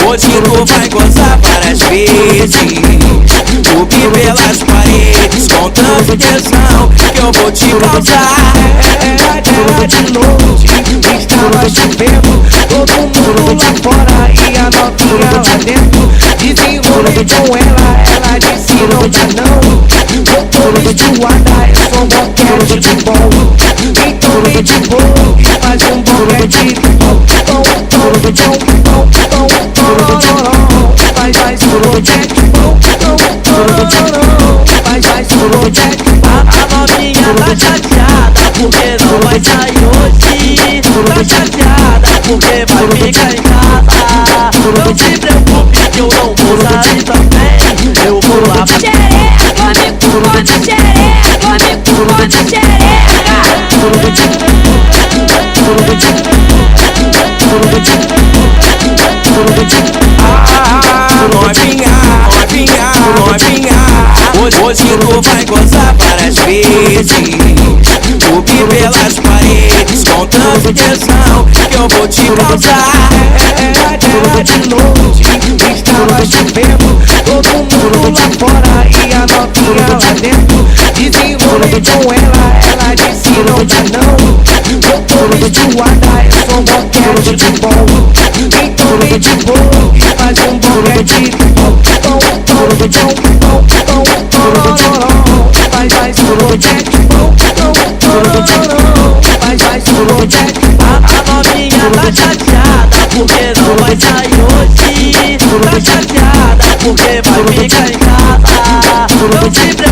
Hoje tu vai gozar várias vezes. Subir pelas paredes com tanto tesão que eu vou te causar. Era de noite, estava chovendo, todo mundo lá fora e a novinha lá dentro. Desenrolei com ela disse não dá não. Eu tô menstruada, eu sou boquete de bom. Então vem de boa e faz boquete de bom. Faz boquete bom. Faz boquete. A novinha tá chateada porque não vai sair hoje. Tá chateada porque vai ficar em casa. Não se preocupe que eu não vou sair também. Eu vou lá pra xereca, come de xereca, come de xereca. Hoje tu vai gozar várias vezes. Subir pelas paredes com tanto tesão que eu vou te causar. Era de noite, estava chovendo, todo mundo lá fora e a novinha lá dentro. Desenrolei com ela disse não dá não. Eu tô menstruada, eu sou boquete de bom. Então vem de boa e faz boquete de bom. Faz boquete bom. Faz boquete. A novinha tá chateada porque não vai sair hoje. Tá chateada porque vai ficar em casa. Não se preocupe